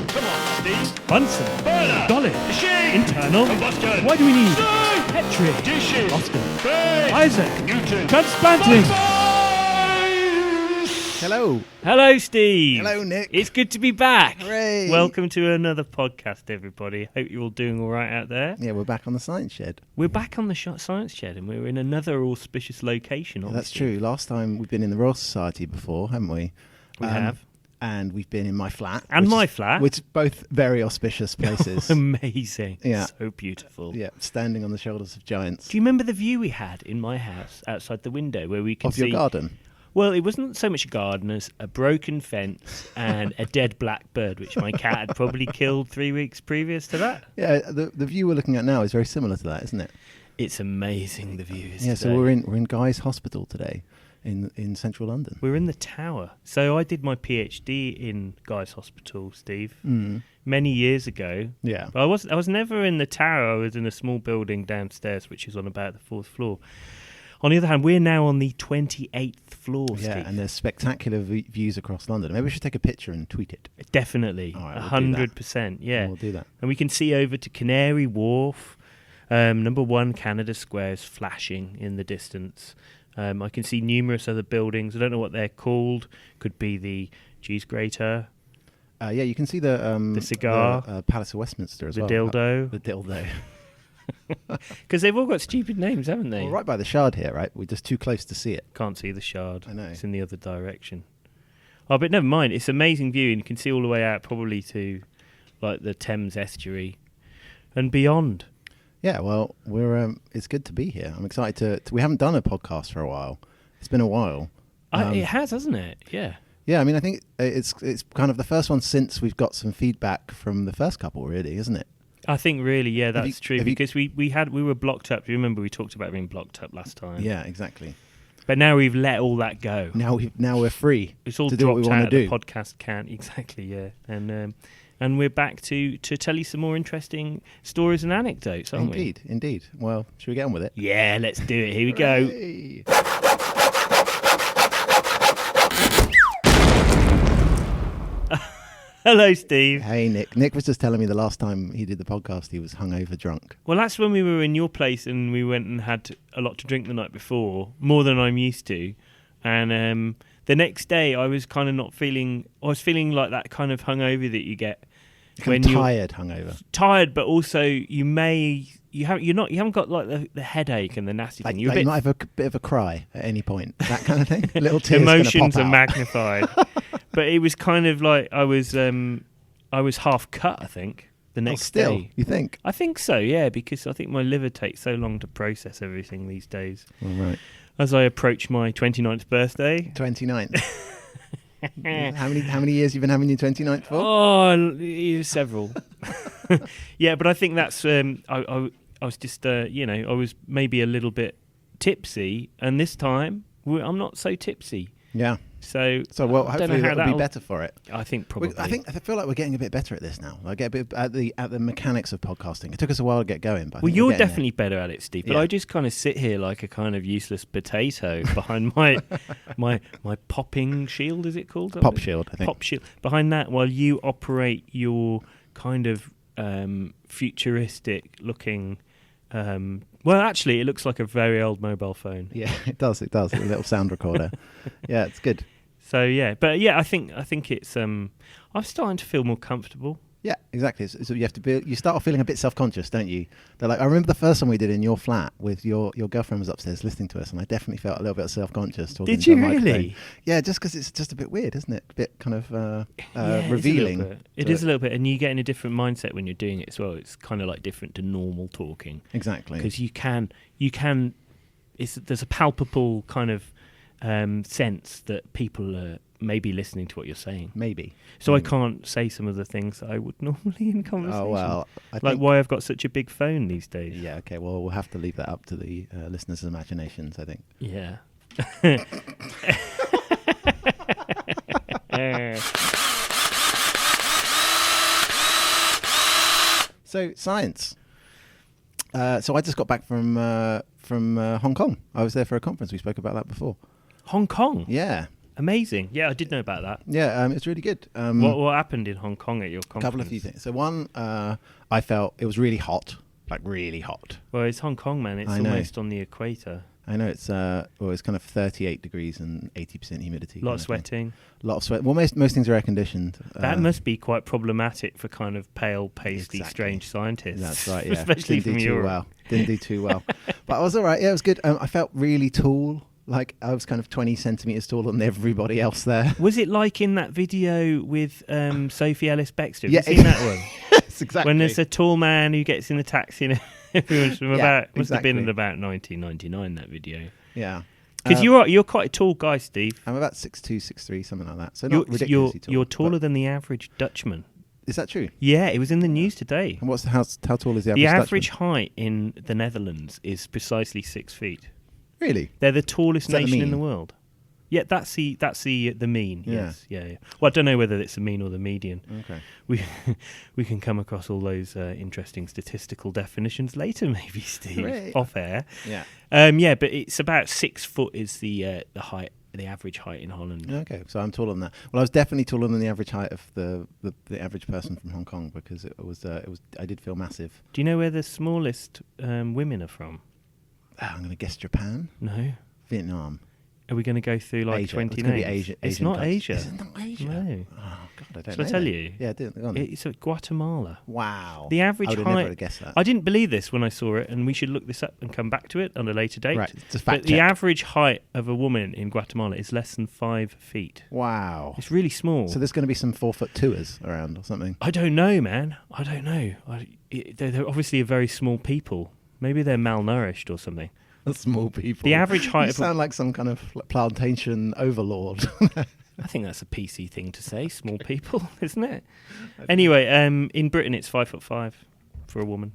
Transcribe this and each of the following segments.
Come on, Steve. Bunsen. Burner. Dolly. Machine. Internal. Combustion. Why do we need Steam. Petri? Dishes. Oscar. Base. Isaac. Newton. Transplanting. Hello. Hello, Steve. Hello, Nick. It's good to be back. Hooray. Welcome to another podcast, everybody. Hope you're all doing all right out there. Yeah, we're back on the Science Shed. We're back on the Science Shed, and we're in another auspicious location. That's true. Last time we've been in the Royal Society before, haven't we? We have. And we've been in my flat. And my flat. Which are both very auspicious places. Amazing. Yeah. So beautiful. Yeah, standing on the shoulders of giants. Do you remember the view we had in my house outside the window where we could Of see... your garden? Well, it wasn't so much a garden as a broken fence and a dead black bird, which my cat had probably killed 3 weeks previous to that. Yeah, the view we're looking at now is very similar to that, isn't it? It's amazing, the view is Yeah, today. so we're in Guy's Hospital today in central London. We're in the tower. So I did my PhD in Guy's Hospital, Steve, many years ago. Yeah. But I was never in the tower. I was in a small building downstairs, which is on about the 4th floor. On the other hand, we're now on the 28th floor, Steve. Yeah, and there's spectacular views across London. Maybe we should take a picture and tweet it. Definitely, All right, 100%. Yeah, We'll do that. And we can see over to Canary Wharf. Number 1, Canada Square is flashing in the distance. I can see numerous other buildings. I don't know what they're called. Could be the cheese grater. Yeah, you can see the cigar. the, Palace of Westminster as The well. dildo. The dildo. Because they've all got stupid names, haven't they? Well, right by the Shard here, right? We're just too close to see it. Can't see the Shard. I know. It's in the other direction. Oh, but never mind. It's amazing view, and you can see all the way out probably to like the Thames estuary and beyond. Yeah, well, we're it's good to be here. I'm excited to we haven't done a podcast for a while. It's been a while. It has, hasn't it? Yeah. Yeah, I mean, I think it's kind of the first one since we've got some feedback from the first couple, really, isn't it? I think really, yeah, that's true. Have Because we were blocked up. Do you remember we talked about being blocked up last time? Yeah, exactly. But now we've let all that go. Now we're free. It's all to do what we dropped want out to of do. the podcast can. Exactly, yeah. And we're back to tell you some more interesting stories and anecdotes, aren't we? Indeed. Well, should we get on with it? Yeah, let's do it. Here we go. Hooray. Hello, Steve. Hey, Nick. Nick was just telling me the last time he did the podcast, he was hungover drunk. Well, that's when we were in your place and we went and had a lot to drink the night before, more than I'm used to. And the next day, I was kind of not feeling. I was feeling like that kind of hungover that you get When you're tired hungover. tired, but also you haven't got like the headache and the nasty Like, thing. You're you a might have a bit of a cry at any point. That kind of thing. A little tears emotions gonna are pop out. magnified. But it was kind of like I was half cut, I think, the next still, day. you think? I think so, yeah, because I think my liver takes so long to process everything these days. All right. As I approach my 29th birthday. 29th. How many years you been having your 29th for? Oh, several. Yeah, but I think that's I was just I was maybe a little bit tipsy, and this time I'm not so tipsy. Yeah. So well, I don't hopefully know how that'll be better for it. I think probably. I feel like we're getting a bit better at this now. Like get a bit at the mechanics of podcasting. It took us a while to get going, but I Well, think you're we're getting definitely better at it, Steve. But Yeah. I just kind of sit here like a kind of useless potato behind my my popping shield. Is it called? there. Pop shield, I think. Pop shield. Behind that, while you operate your kind of futuristic looking. Well, actually, it looks like a very old mobile phone. Yeah, it does. A little sound recorder. Yeah, it's good. So yeah, but yeah, I think it's. I'm starting to feel more comfortable. Yeah, exactly. So you have to you start off feeling a bit self-conscious, don't you? They're like, I remember the first one we did in your flat with your girlfriend was upstairs listening to us, and I definitely felt a little bit self-conscious. Talking Did to you a microphone. really? Yeah, just because it's just a bit weird, isn't it? A bit kind of Yeah, revealing. It is a little bit, and you get in a different mindset when you're doing it as well. It's kind of like different to normal talking. Exactly. Because you can. There's a palpable kind of sense that people are maybe listening to what you're saying. Maybe. So I can't say some of the things that I would normally in conversation. Oh, well. Like why I've got such a big phone these days. Yeah, okay. Well, we'll have to leave that up to the listeners' imaginations, I think. Yeah. So, science. So I just got back from Hong Kong. I was there for a conference. We spoke about that before. Hong Kong? Yeah. Amazing. Yeah, I did know about that. Yeah, it's really good. What happened in Hong Kong at your A conference? couple of few things. So one, I felt it was really hot, like really hot. Well, it's Hong Kong, man. It's I know. almost on the equator. I know it's it's kind of 38 degrees and 80% humidity. A lot of sweating. A lot of sweat. Well, most things are air conditioned. That must be quite problematic for kind of pale, pasty, Exactly. strange scientists. That's right. Yeah, Especially Didn't from do Europe. too well. Didn't do too well, but I was all right. Yeah, it was good. I felt really tall. Like I was kind of 20 centimeters taller than everybody else there. Was it like in that video with Sophie Ellis Bextor? Have Yeah, you seen that one? Yes, exactly. When there's a tall man who gets in the taxi and everyone's from Yeah, must have been exactly. in about 1999, that video. Yeah. Because you're quite a tall guy, Steve. I'm about 6'2", 6'3", something like that. So not You're, ridiculously tall. you're taller but- than the average Dutchman. Is that true? Yeah, it was in the news today. And how tall is the average? The Dutchman? average height in the Netherlands is precisely 6 feet. Really? They're the tallest Is that the nation in the mean? world. Yeah, that's the mean. Yeah. Yes, yeah. Well, I don't know whether it's the mean or the median. Okay. We can come across all those interesting statistical definitions later, maybe, Steve, Hooray. off air. Yeah. Yeah, but it's about 6 foot is the height, the average height in Holland. Okay, so I'm taller than that. Well, I was definitely taller than the average height of the average person from Hong Kong because it was I did feel massive. Do you know where the smallest women are from? I'm going to guess Japan, No. Vietnam, Are we going to go through like Asia. 20 It's gonna be names? Asia. It's Asian not countries. Asia. Is it not Asia? No. Oh God, I don't Shall know. I tell then. you? Yeah, go on. It's at Guatemala. Wow. The average I would have height. never have guessed that. I didn't believe this when I saw it, and we should look this up and come back to it on a later date. Right, just But fact the check. average height of a woman in Guatemala is less than 5 feet. Wow. It's really small. So there's going to be some 4'2" around or something. I don't know, man. I don't know. They're obviously a very small people. Maybe they're malnourished or something. Small people. The average height You of sound like some kind of plantation overlord. I think that's a PC thing to say, small people, isn't it? Anyway, in Britain it's 5'5" for a woman.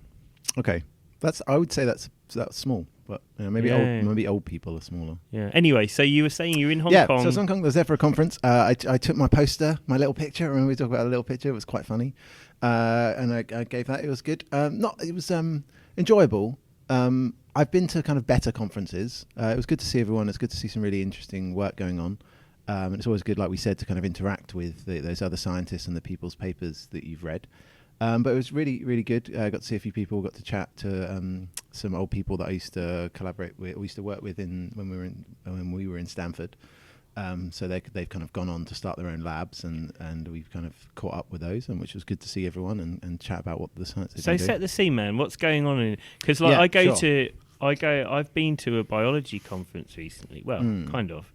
Okay, I would say that's small, but maybe Yeah. maybe old people are smaller. Yeah. Anyway, so you were saying you're in Hong Yeah, Kong. so I was in Hong Kong. I was there for a conference. I took my poster, my little picture. Remember we talked about a little picture? It was quite funny, and I gave that. It was good. It was enjoyable. I've been to kind of better conferences. It was good to see everyone. It's good to see some really interesting work going on. And it's always good, like we said, to kind of interact with those other scientists and the people's papers that you've read. But it was really, really good. I got to see a few people, got to chat to some old people that I used to collaborate with, we used to work with when we were in Stanford. So they've kind of gone on to start their own labs, and we've kind of caught up with those, and which was good to see everyone and chat about what the science is. So set the scene, man. What's going on? Because like Yeah, I've been to a biology conference recently. Well, kind of.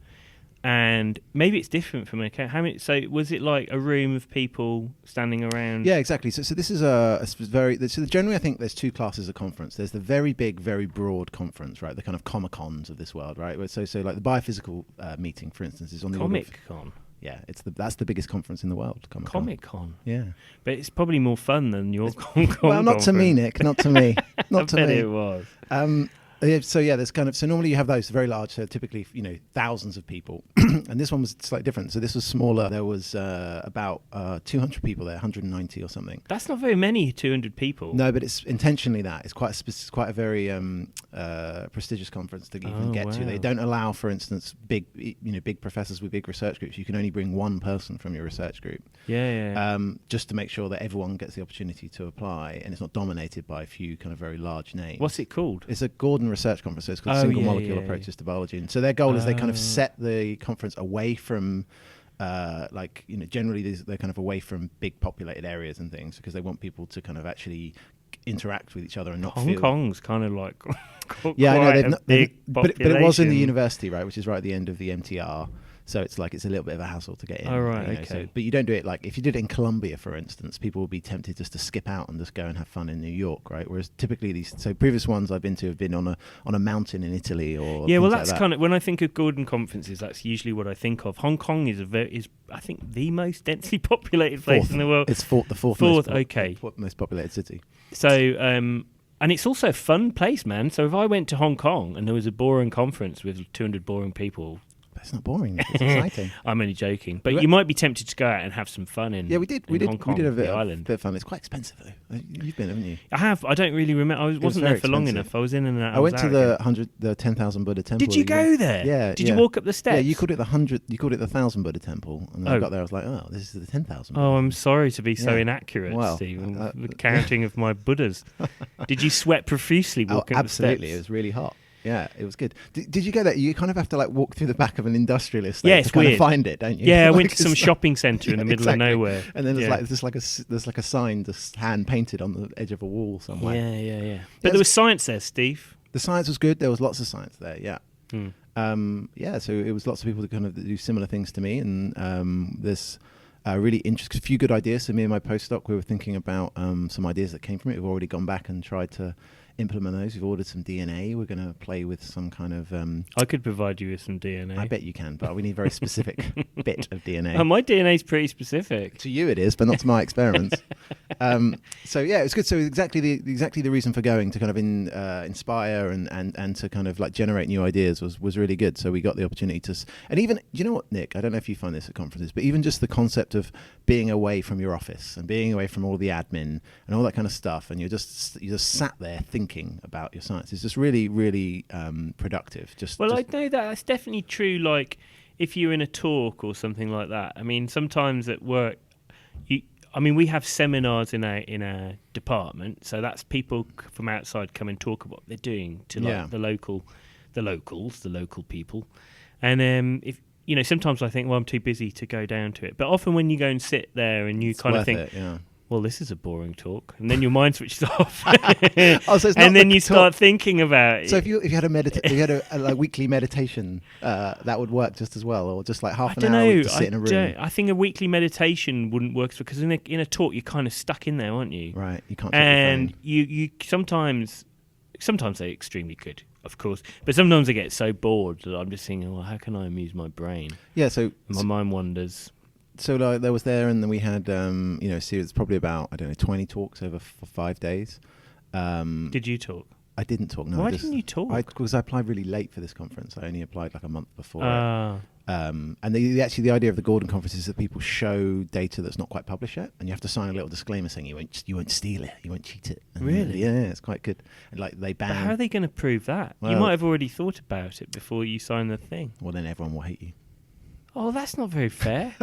And maybe it's different from how many? So was it like a room of people standing around? Yeah, exactly. So this is so generally I think there's two classes of conference. There's the very big, very broad conference, right? The kind of Comic-Cons of this world, right? So like the biophysical meeting, for instance, is on the order of, Comic-Con. yeah, that's the biggest conference in the world. Comic-Con. Yeah. But it's probably more fun than your Hong Kong Well, not to me, Nick. Not to me. Not I to bet me. it was. So yeah, there's so normally you have those very large, so typically thousands of people, and this one was slightly different. So this was smaller. There was about 200 people there, 190 or something. That's not very many, 200 people. No, but it's intentionally that. It's quite a very prestigious conference to even get to. wow. They don't allow, for instance, big professors with big research groups. You can only bring one person from your research group. Yeah. Just to make sure that everyone gets the opportunity to apply, and it's not dominated by a few kind of very large names. What's it called? It's a Gordon Research Conference, so it's called Oh, Single yeah, Molecule yeah, Approaches yeah. to Biology. And so their goal is they kind of Oh. set the conference away from, generally they're kind of away from big populated areas and things, because they want people to kind of actually interact with each other and not Hong feel... Kong's kind of like Yeah, I know, quite a big but it was in the population. university, right, which is right at the end of the MTR. So it's like it's a little bit of a hassle to get in. Oh, right, you know, okay. So, but you don't do it like if you did it in Colombia, for instance, people would be tempted just to skip out and just go and have fun in New York, right? Whereas typically previous ones I've been to have been on a mountain in Italy or Yeah, well, things that's like that. kind of when I think of Gordon conferences. That's usually what I think of. Hong Kong is I think the most densely populated place Fourth. in the world. It's the fourth okay. most populated city. So, and it's also a fun place, man. So if I went to Hong Kong and there was a boring conference with 200 boring people, It's not boring. It's exciting. I'm only joking, but you might be tempted to go out and have some fun in. Yeah, we did. We did Hong Kong, a bit the of island. fun. It's quite expensive though. You've been, haven't you? I have. I don't really remember. I wasn't there for long expensive. enough. I was in and out. I went to the 10,000 Buddha temple. Did you go there? Yeah. Did you walk up the steps? Yeah, you called it the 100. You called it the 1,000 Buddha temple, and then I got there. I was like, oh, this is the 10,000. Oh, I'm sorry to be so inaccurate, Well, Stephen. The counting of my Buddhas. Did you sweat profusely walking up the steps? Absolutely. It was really hot. Yeah, it was good. Did you go there? You kind of have to like walk through the back of an industrial estate it's to kind weird. of find it, don't you? Yeah, I Like, went to some it's shopping centre in the middle of nowhere. And then there's like a sign just hand painted on the edge of a wall somewhere. Yeah. But there was science there, Steve. The science was good. There was lots of science there. Yeah. So it was lots of people that kind of do similar things to me, and there's really interesting, a few good ideas. So me and my postdoc, we were thinking about some ideas that came from it. We've already gone back and tried to implement those. We've ordered some DNA. We're going to play with some kind of... I could provide you with some DNA. I bet you can, but we need a very specific bit of DNA. My DNA is pretty specific. To you it is, but not to my experiments. So yeah, it was good. So exactly the reason for going, to kind of inspire and to kind of like generate new ideas was really good. So we got the opportunity to... And even, you know what, Nick, I don't know if you find this at conferences, but even just the concept of being away from your office and being away from all the admin and all that kind of stuff, and you just sat there thinking about your science is just really, really productive. I know that's definitely true. Like if you're in a talk or something like that. I mean, sometimes at work, we have seminars in our department, so that's people from outside come and talk about what they're doing to the local people. And if sometimes I think, well, I'm too busy to go down to it. But often when you go and sit there and you kind of think, well, this is a boring talk, and then your mind switches off, and then you start thinking about it. So if you had a weekly meditation, that would work just as well, or just like half an hour to sit in a room. I think a weekly meditation wouldn't work because in a talk you're kind of stuck in there, aren't you? Right, you can't. And you sometimes they're extremely good, of course, but sometimes I get so bored that I'm just thinking, well, how can I amuse my brain? Yeah, so my mind wanders. So there was there, and then we had a series, probably about 20 talks over 5 days. Did you talk? I didn't talk. No. Why didn't you talk? Because I applied really late for this conference. I only applied like a month before. And the idea of the Gordon conference is that people show data that's not quite published yet, and you have to sign a little disclaimer saying you won't steal it, you won't cheat it. And really? Yeah, it's quite good. And like they ban. But how are they going to prove that? Well, you might have already thought about it before you sign the thing. Well, then everyone will hate you. Oh, that's not very fair.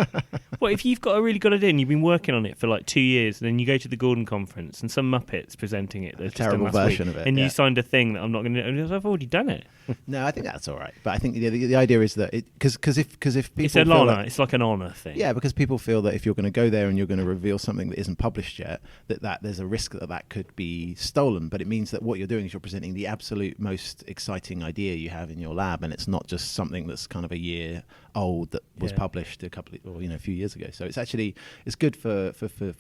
Well, if you've got a really good idea and you've been working on it for like 2 years, and then you go to the Gordon conference and some Muppet's presenting it, a terrible version of it, and you signed a thing that I'm not going to. I've already done it. No, I think that's all right. But I think the idea is that because if people it's an honour, it's like an honour thing. Yeah, because people feel that if you're going to go there and you're going to reveal something that isn't published yet, that there's a risk that could be stolen. But it means that what you're doing is you're presenting the absolute most exciting idea you have in your lab, and it's not just something that's kind of a year old that was published a few years ago. So it's good for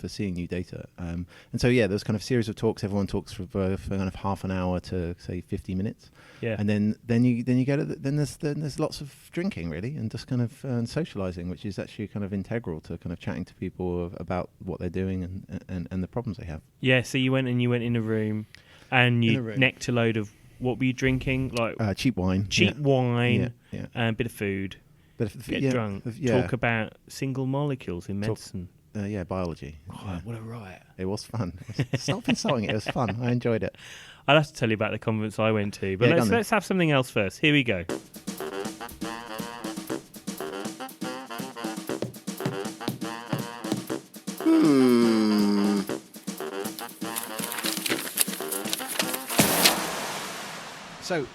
seeing new data. And so there's kind of series of talks. Everyone talks for kind of half an hour to say 50 minutes. Yeah. And then you go to then there's lots of drinking really, and just kind of socializing, which is actually kind of integral to kind of chatting to people about what they're doing and the problems they have. Yeah. So you went in a room, and you necked a load of, what were you drinking? Like cheap wine. And a bit of food. Get drunk. Talk about single molecules in medicine. Biology. Oh, what a riot. It was fun. Stop insulting it. It was fun. I enjoyed it. I'll have to tell you about the conference I went to, but let's have something else first. Here we go.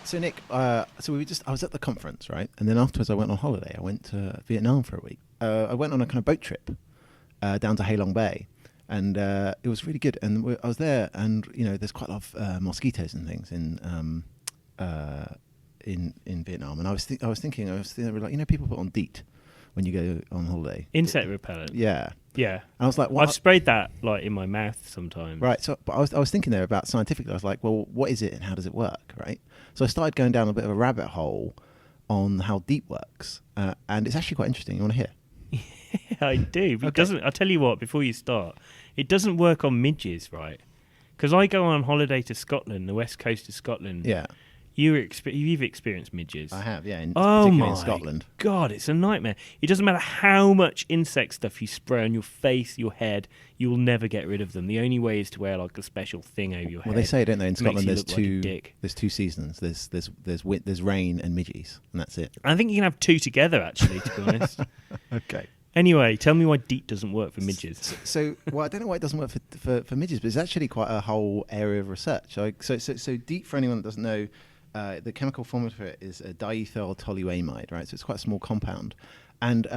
So Nick, I was at the conference, right? And then afterwards I went on holiday. I went to Vietnam for a week. I went on a kind of boat trip down to Ha Long Bay, and it was really good. And I was there, and there's quite a lot of mosquitoes and things in Vietnam. And I was thinking, people put on DEET when you go on holiday. Insect repellent. Yeah. Yeah. And I was like, I've sprayed that like in my mouth sometimes. Right. So, but I was thinking there about scientifically. I was like, well, what is it and how does it work? Right. So I started going down a bit of a rabbit hole on how DEET works, and it's actually quite interesting. You want to hear? I do. But okay. I'll tell you what. Before you start, it doesn't work on midges, right? Because I go on holiday to Scotland, the west coast of Scotland. Yeah. You've experienced midges. I have, yeah, Oh particularly my in Scotland. God, it's a nightmare. It doesn't matter how much insect stuff you spray on your face, your head, you will never get rid of them. The only way is to wear like a special thing over your head. Well, they say, don't they, in Makes you Scotland look like a dick. there's two seasons. There's rain and midges, and that's it. I think you can have two together, actually, to be honest. Okay. Anyway, tell me why DEET doesn't work for midges. Well, I don't know why it doesn't work for midges, but it's actually quite a whole area of research. So DEET, for anyone that doesn't know, the chemical formula for it is a diethyltoluamide, right? So it's quite a small compound. And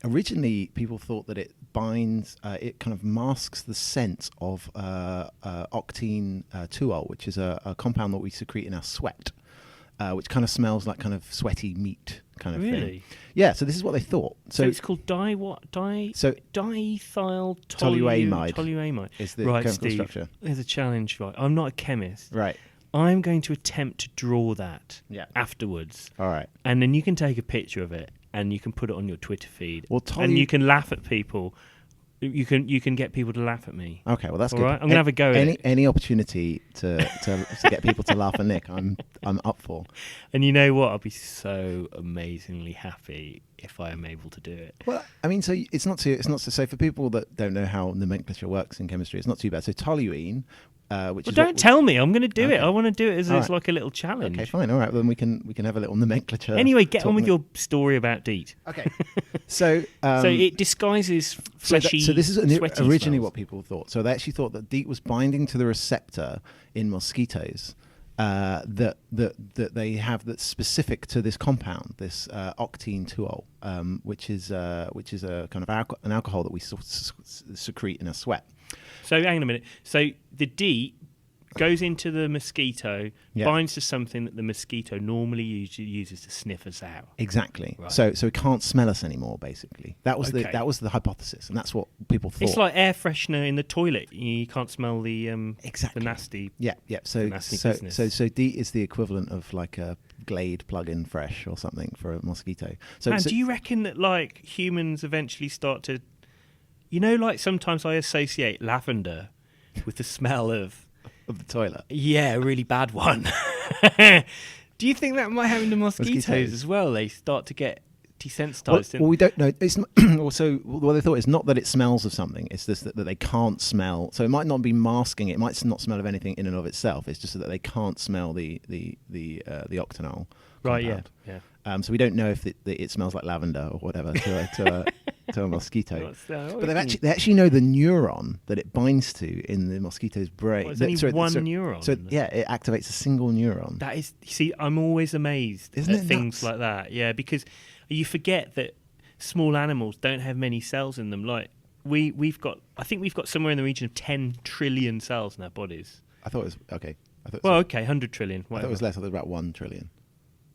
originally, people thought that it binds, it kind of masks the scent of octene 2-ol, which is a compound that we secrete in our sweat, which kind of smells like kind of sweaty meat kind of thing. Really? Yeah, so this is what they thought. So it's called diethyltoluamide. Toluamide is the right, chemical Steve, structure. There's a challenge, right? I'm not a chemist. Right. I'm going to attempt to draw that Yeah. afterwards. All right. And then you can take a picture of it and you can put it on your Twitter feed. Well, and you can laugh at people. You can get people to laugh at me. Okay, well that's all good. right? I'm gonna have a go at it. Any opportunity to get people to laugh at Nick, I'm up for. And you know what? I'll be so amazingly happy if I am able to do it. Well, I mean, so it's not so for people that don't know how nomenclature works in chemistry, it's not too bad. So toluene, which is don't tell me. I'm going to do Okay. it. I want to do it as All it's right. like a little challenge. Okay, fine. All right, then we can have a little nomenclature. Anyway, get on with your story about DEET. Okay. So So it disguises fleshy. So this is sweaty originally smells. what people thought. So they actually thought that DEET was binding to the receptor in mosquitoes that they have that's specific to this compound, this octene 2-ol, which is a kind of an alcohol that we secrete in our sweat. So hang on a minute. So the DEET goes into the mosquito, Yeah. binds to something that the mosquito normally uses to sniff us out. Exactly. Right. So it can't smell us anymore. Basically, that was Okay. the hypothesis, and that's what people thought. It's like air freshener in the toilet. You can't smell the Exactly. the nasty. Yeah. So nasty so business. so DEET is the equivalent of like a Glade plug-in fresh or something for a mosquito. So Man, so- do you reckon that like humans eventually start to, like sometimes I associate lavender with the smell of the toilet? a really bad one. Do you think that might happen to mosquitoes as well? They start to get desensitized. Well, we don't know. It's not, also what they thought is not that it smells of something. It's just that they can't smell. So it might not be masking. It might not smell of anything in and of itself. It's just that they can't smell the octanol. Right. compound. Yeah. So we don't know if it smells like lavender or whatever to a mosquito. But they actually know the neuron that it binds to in the mosquito's brain. There's only one neuron. So yeah, it activates a single neuron. That is, see, I'm always amazed Isn't at it things nuts? like that. Yeah, because you forget that small animals don't have many cells in them. Like we've got somewhere in the region of 10 trillion cells in our bodies. I thought it was okay. Well, okay, 100 trillion. I thought Whatever. it was less. I thought it was about 1 trillion.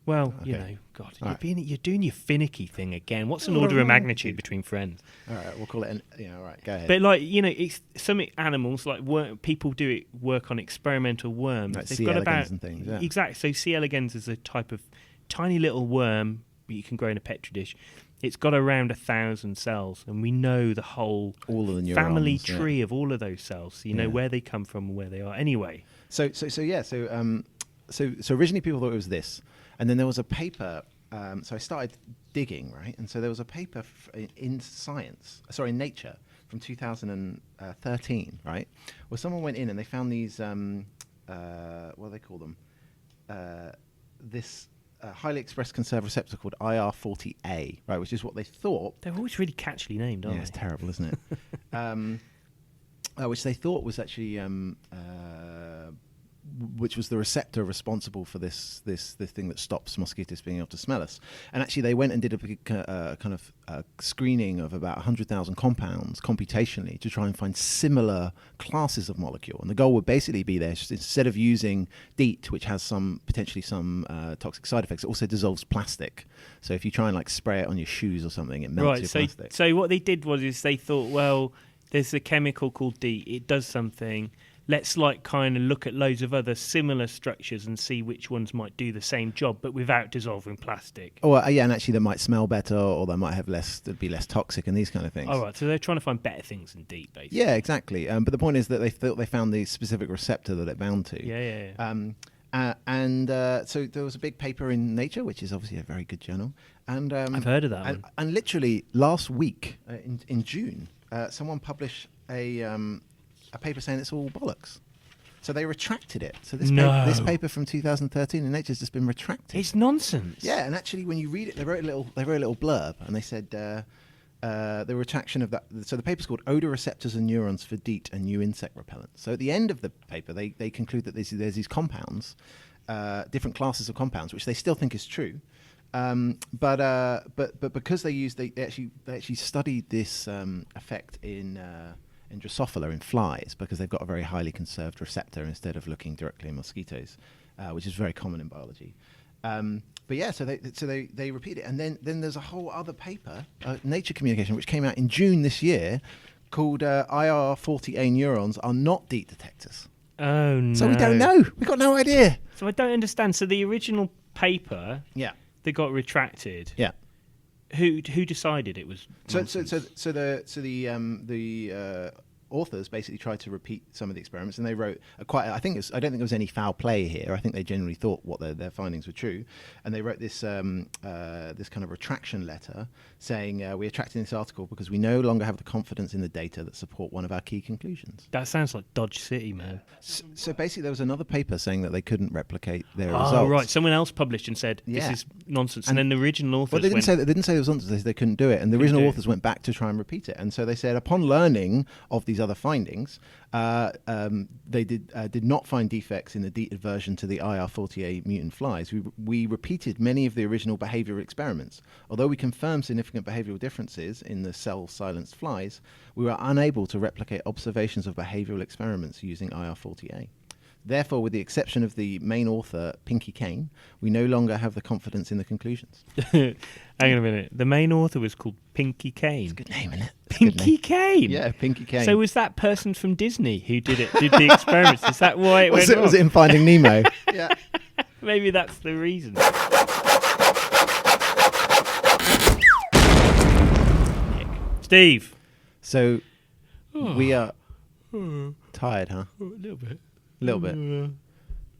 Well, Okay. God, All right. you're doing your finicky thing again. What's an order of magnitude between friends? All right, we'll call it. All right, go ahead. But it's some animals like people work on experimental worms. Like They've C. got elegans about and things, yeah. exactly. So C. elegans is a type of tiny little worm that you can grow in a petri dish. It's got around 1,000 cells, and we know the whole all of the neurons, family yeah. tree of all of those cells. So you know Yeah. where they come from and where they are. Anyway, So originally people thought it was this, and then there was a paper. So I started digging, right, and so there was a paper in Nature from 2013, right, where someone went in and they found these what do they call them? This highly expressed conserved receptor called IR40A, right, which is what they thought. they're always really catchily named, aren't Yeah, it's they? terrible, isn't it? Which they thought was actually which was the receptor responsible for this thing that stops mosquitoes being able to smell us. And actually, they went and did a big kind of screening of about 100,000 compounds computationally to try and find similar classes of molecule. And the goal would basically be there, instead of using DEET, which has potentially some toxic side effects, it also dissolves plastic. So if you try and like spray it on your shoes or something, it melts your plastic. So what they did was they thought, well, there's a chemical called DEET. It does something. Let's kind of look at loads of other similar structures and see which ones might do the same job, but without dissolving plastic. Or yeah, and actually they might smell better, or they might have be less toxic, and these kind of things. All right, so they're trying to find better things than DEET, basically. Yeah, exactly. But the point is that they thought they found the specific receptor that it bound to. Yeah. So there was a big paper in Nature, which is obviously a very good journal. And I've heard of that one. And literally last week in June, someone published a paper saying it's all bollocks. So they retracted it. So this paper from 2013 in Nature has just been retracted. It's nonsense. Yeah, and actually, when you read it, they wrote a little blurb, and they said the retraction of that. So the paper's called "Odor Receptors and Neurons for DEET and New Insect Repellent." So at the end of the paper, they conclude that there's these compounds, different classes of compounds, which they still think is true. But because they actually studied this effect in Drosophila in flies, because they've got a very highly conserved receptor instead of looking directly in mosquitoes, which is very common in biology. But yeah, so they repeat it, and then there's a whole other paper, Nature Communication, which came out in June this year, called IR40A neurons are not DEET detectors. Oh no! So we don't know. We've got no idea. So I don't understand. So the original paper, that got retracted. Yeah. Who decided it was? So the authors basically tried to repeat some of the experiments, and they wrote I don't think there was any foul play here. I think they generally thought what their findings were true, and they wrote this this kind of retraction letter saying we're retracting this article because we no longer have the confidence in the data that support one of our key conclusions. That sounds like Dodge City, man. So basically, there was another paper saying that they couldn't replicate their results. Oh right, someone else published and said this is nonsense, and then the original authors. Well, they didn't say it was nonsense. They said they couldn't do it, and the original authors went back to try and repeat it, and so they said upon learning of these other findings, they did not find defects in the DEET aversion to the IR40A mutant flies. We repeated many of the original behavioural experiments. Although we confirmed significant behavioural differences in the cell-silenced flies, we were unable to replicate observations of behavioural experiments using IR40A. Therefore, with the exception of the main author, Pinky Kane, we no longer have the confidence in the conclusions. Hang on a minute. The main author was called Pinky Kane. It's a good name, isn't it? Pinky Kane? Yeah, Pinky Kane. So was that person from Disney who did the experiments? Is that why it went wrong? Was it in Finding Nemo? Yeah. Maybe that's the reason. Steve. So we are tired, huh? A little bit. A little bit.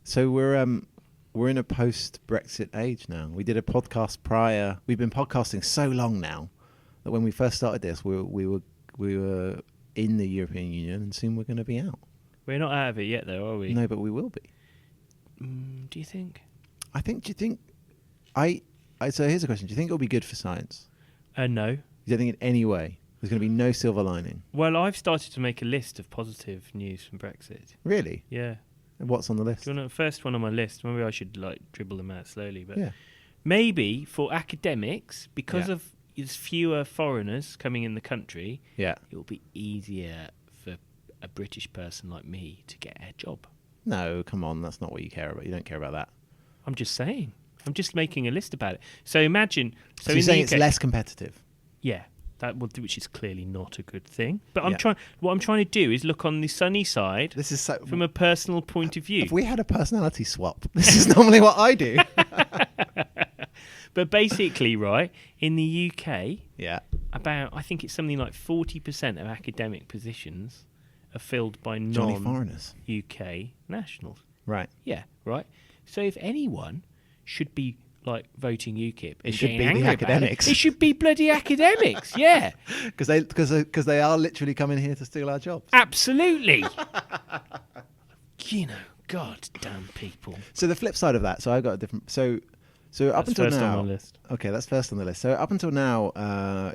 So we're in a post-Brexit age now. We did a podcast prior. We've been podcasting so long now that when we first started this, we were in the European Union, and soon we're going to be out. We're not out of it yet, though, are we? No, but we will be. Do you think? So here's a question. Do you think it'll be good for science? No. You don't think in any way? There's going to be no silver lining? Well, I've started to make a list of positive news from Brexit. Really? Yeah. And what's on the list? Do you want the first one on my list? Maybe I should dribble them out slowly. But yeah. Maybe for academics, because of there's fewer foreigners coming in the country, it will be easier for a British person like me to get a job. No, come on. That's not what you care about. You don't care about that. I'm just saying. I'm just making a list about it. So imagine... So you're saying it's less competitive? Yeah. Which is clearly not a good thing. But what I'm trying to do is look on the sunny side from a personal point of view. If we had a personality swap, this is normally what I do. But basically, right, in the UK, I think it's something like 40% of academic positions are filled by non-UK nationals. Right. Yeah, right. So if anyone should be voting UKIP, it should be the academics. It should be bloody academics, yeah. Because they are literally coming here to steal our jobs. Absolutely. God damn people. So the flip side of that. So I got a different. So up until first now, on the list. Okay, that's first on the list. So up until now,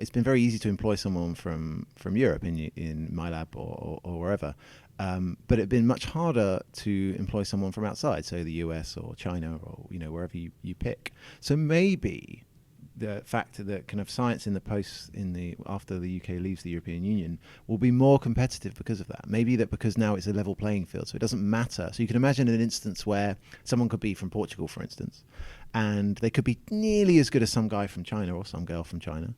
it's been very easy to employ someone from Europe in my lab or wherever. But it'd been much harder to employ someone from outside, so the US or China or wherever you pick. So maybe the fact that kind of science after the UK leaves the European Union will be more competitive because of that. Maybe that because now it's a level playing field, so it doesn't matter. So you can imagine an instance where someone could be from Portugal, for instance, and they could be nearly as good as some guy from China or some girl from China.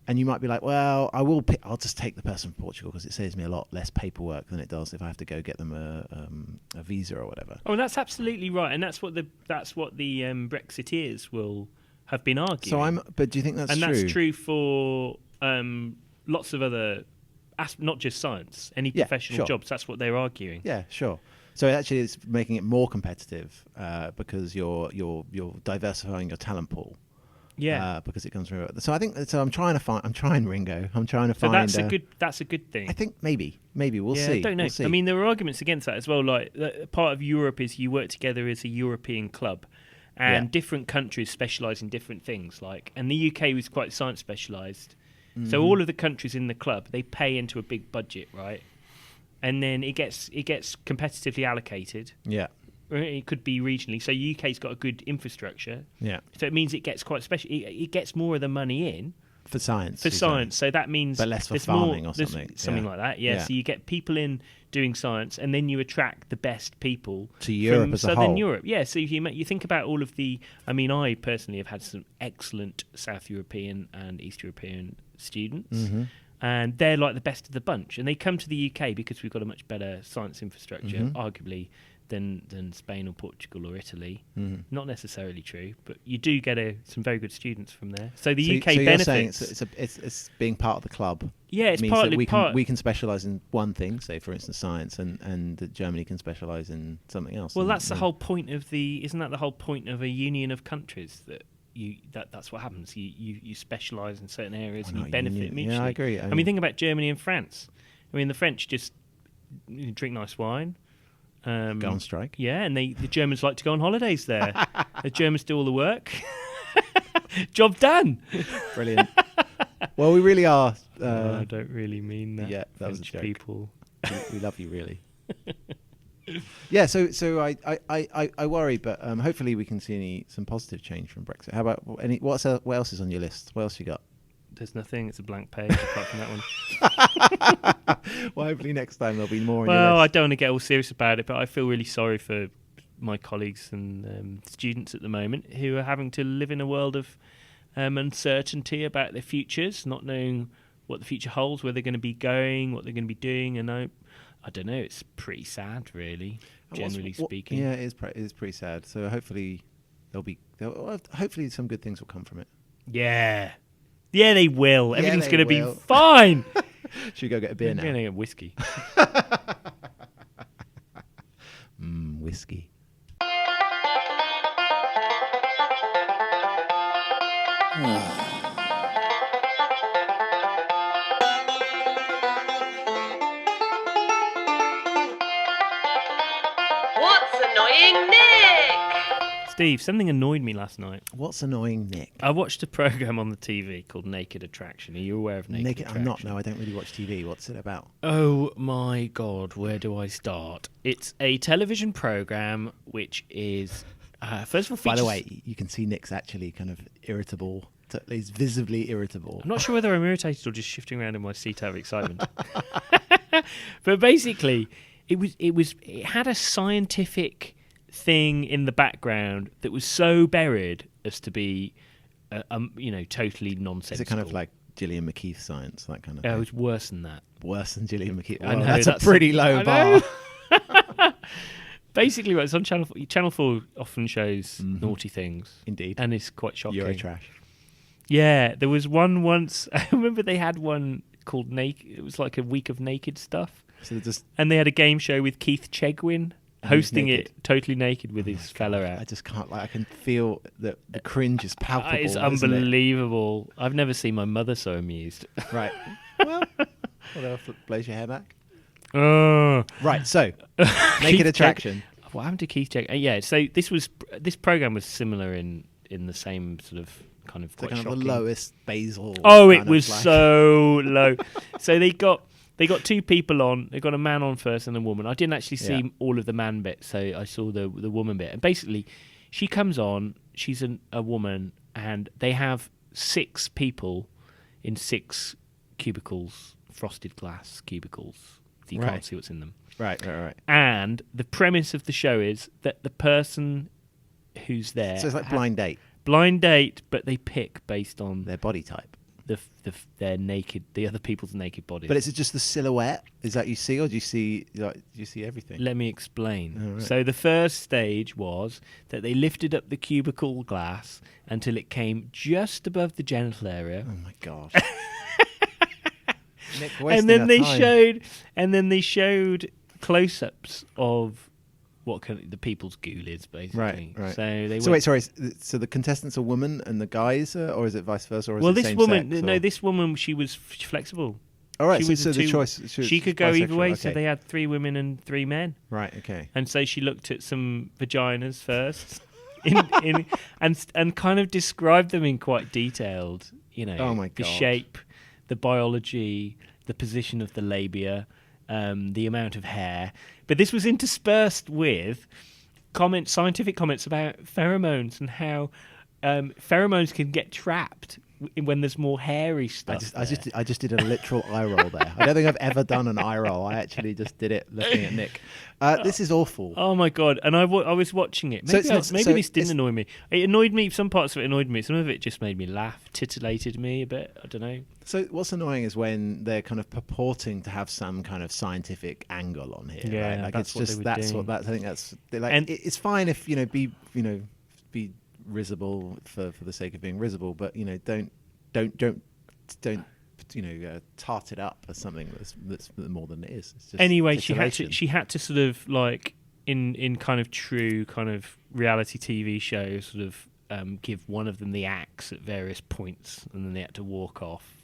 And you might be like, well, I'll just take the person from Portugal because it saves me a lot less paperwork than it does if I have to go get them a visa or whatever. Oh, that's absolutely right, and that's what the Brexiteers will have been arguing. But do you think that's true? And that's true for lots of other, not just science, any professional jobs. That's what they're arguing. Yeah, sure. So actually, it's making it more competitive because you're diversifying your talent pool. Yeah. Because it comes from. So I think so. I'm trying, Ringo. I'm trying to So find. that's a good thing. I think maybe we'll see. I don't know. We'll see. I mean, there are arguments against that as well. Like part of Europe is you work together as a European club, and different countries specialise in different things. Like, and the UK was quite science specialised, so all of the countries in the club, they pay into a big budget, right? And then it gets competitively allocated. Yeah. It could be regionally. So UK's got a good infrastructure. Yeah. So it means it gets quite special. It gets more of the money in for science. So that means, but less for farming or something. Something like that. Yeah. So you get people in doing science, and then you attract the best people to Europe from as a Southern whole. Europe. Yeah. So you think about all of the. I mean, I personally have had some excellent South European and East European students. Mm-hmm. And they're like the best of the bunch, and they come to the UK because we've got a much better science infrastructure, arguably, than Spain or Portugal or Italy. Not necessarily true, but you do get some very good students from there. So the UK benefits. You're saying it's being part of the club. Yeah, it's means partly that we can specialise in one thing, say for instance science, and that Germany can specialise in something else. Well, that's the whole point of isn't that the whole point of a union of countries that. That's what happens. You specialise in certain areas and you benefit mutually. Yeah, I agree. I mean, think about Germany and France. I mean, the French just drink nice wine. Go on strike. Yeah, and the Germans like to go on holidays there. The Germans do all the work. Job done. Brilliant. Well, we really are. I don't really mean that. Yeah, that French was a joke. People. We love you, really. Yeah, so I worry, but hopefully we can see some positive change from Brexit. How about what else is on your list? What else you got? There's nothing. It's a blank page apart from that one. Well, hopefully next time there'll be more. Well, I don't want to get all serious about it, but I feel really sorry for my colleagues and students at the moment who are having to live in a world of uncertainty about their futures, not knowing what the future holds, where they're going to be going, what they're going to be doing, and I don't know. It's pretty sad, really, generally speaking. Yeah, it is pretty sad. So hopefully hopefully some good things will come from it. Yeah, they will. Everything's going to be will. fine. Should we go get a beer now? I'm going to get whiskey. Whiskey. What's annoying Nick? Steve, something annoyed me last night. What's annoying Nick? I watched a program on the TV called Naked Attraction. Are you aware of Naked Attraction? I'm not. No, I don't really watch TV. What's it about? Oh my God, where do I start? It's a television program which is, first of all, By the way, you can see Nick's actually kind of irritable. He's visibly irritable. I'm not sure whether I'm irritated or just shifting around in my seat out of excitement. But basically, it had a scientific thing in the background that was so buried as to be, totally nonsensical. Is it kind of like Gillian McKeith science, that kind of thing? It was worse than that. Worse than Gillian McKeith? I know, that's a pretty low bar. Basically, it's on Channel 4. Channel 4 often shows naughty things. Indeed. And it's quite shocking. Eurotrash. Yeah, there was one once. I remember they had one called Naked. It was like a week of naked stuff. So and they had a game show with Keith Chegwin hosting it totally naked with his fella out. I just can't. I can feel that the cringe is palpable. It's unbelievable. I've never seen my mother so amused. Right. Well, that blows your hair back. Oh. Right. So, Naked Attraction. What happened to Keith Chegwin? Yeah. So this program was similar in the same sort of kind of quite kind shocking. of the lowest basal. Oh, it was so low. So they got two people on. They got a man on first and a woman. I didn't actually see all of the man bit, so I saw the woman bit. And basically, she comes on. She's a woman, and they have 6 people in 6 cubicles, frosted glass cubicles. So you can't see what's in them. Right. And the premise of the show is that the person who's there. So it's like blind date. Blind date, but they pick based on their body type. Their naked, the other people's naked bodies. But is it just the silhouette? Is that you see, or do you see everything? Let me explain. Oh, right. So the first stage was that they lifted up the cubicle glass until it came just above the genital area. Oh my gosh! Nick, and then they showed close-ups of what the people's ghoul is, basically. Right. So they So wait, sorry. So the contestants are women and the guys, or is it vice versa? Or is well, it this same woman, sex, no, or? this woman, she was flexible. All right. she So, was so the two- choice. She could go either bisexual, way. Okay. So they had 3 women and 3 men, Right. Okay. and so she looked at some vaginas first, and kind of described them in quite detailed, Oh my the God. shape, the biology, the position of the labia, the amount of hair. But this was interspersed with scientific comments about pheromones and how pheromones can get trapped when there's more hairy stuff. I just did a literal eye roll there. I don't think I've ever done an eye roll. I actually just did it looking at Nick. This is awful. Oh my God! And I was watching it. So Maybe, it's not- maybe so this didn't it's- annoy me. It annoyed me. Some parts of it annoyed me. Some of it just made me laugh, titillated me a bit. I don't know. So what's annoying is when they're kind of purporting to have some kind of scientific angle on here. Yeah, right? Like that's it's what they just were that's doing. what I think that's like. And- It's fine if be risible for the sake of being risible, but don't tart it up as something that's more than it is. It's just Anyway, titillation. she had to sort of like in kind of true kind of reality TV shows sort of give one of them the axe at various points, and then they had to walk off.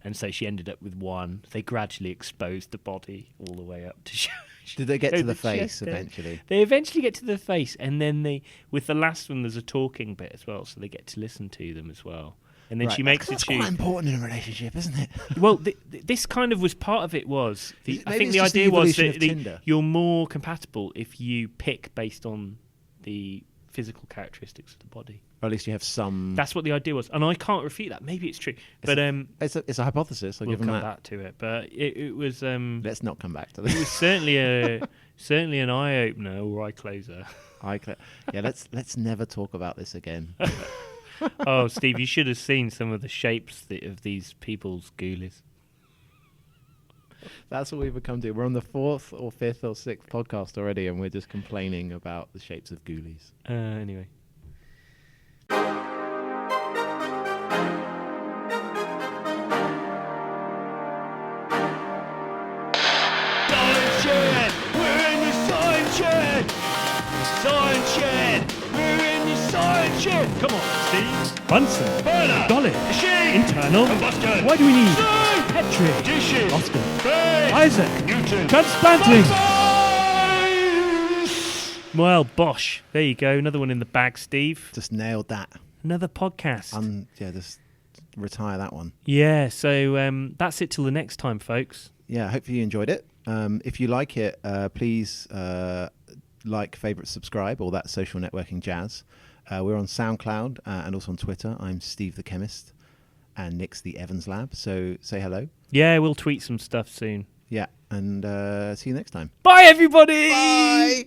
And so she ended up with one. They gradually exposed the body all the way up to show. Did they get to the chest face area. eventually? They eventually get to the face, and then with the last one, there's a talking bit as well, so they get to listen to them as well. And then Right. she makes That's a quite tune. important in a relationship, isn't it? Well, this kind of was part of it. Was Is it- I maybe think it's the just the idea was evolution that of Tinder. you're more compatible if you pick based on the physical characteristics of the body. Or at least you have some. That's what the idea was, and I can't refute that. Maybe it's true, but It's a hypothesis. I'll we'll give them come that. back to it. But it was Let's not come back to it was this. certainly an eye opener or eye closer. Let's never talk about this again. Oh, Steve, you should have seen some of the shapes of these people's ghoulies. That's what we've become to. We're on the 4th or 5th or 6th podcast already, and we're just complaining about the shapes of ghoulies. Anyway. Science Shed! We're in the Science Shed! Science Shed! We're in the Science Shed! Come on, Steve! Bunsen. Burner! Dolly. Machine! Internal. Combustion! Why do we need Steam! Petri? Dishes! Oscar. Base! Isaac. Newton! Transplanting. Science! Well, bosh. There you go. Another one in the bag, Steve. Just nailed that. Another podcast. Just retire that one. Yeah, so that's it till the next time, folks. Yeah, hopefully you enjoyed it. If you like it, please like, favourite, subscribe, all that social networking jazz. We're on SoundCloud and also on Twitter. I'm Steve the Chemist, and Nick's the Evans Lab. So say hello. Yeah, we'll tweet some stuff soon. Yeah, and see you next time. Bye, everybody! Bye!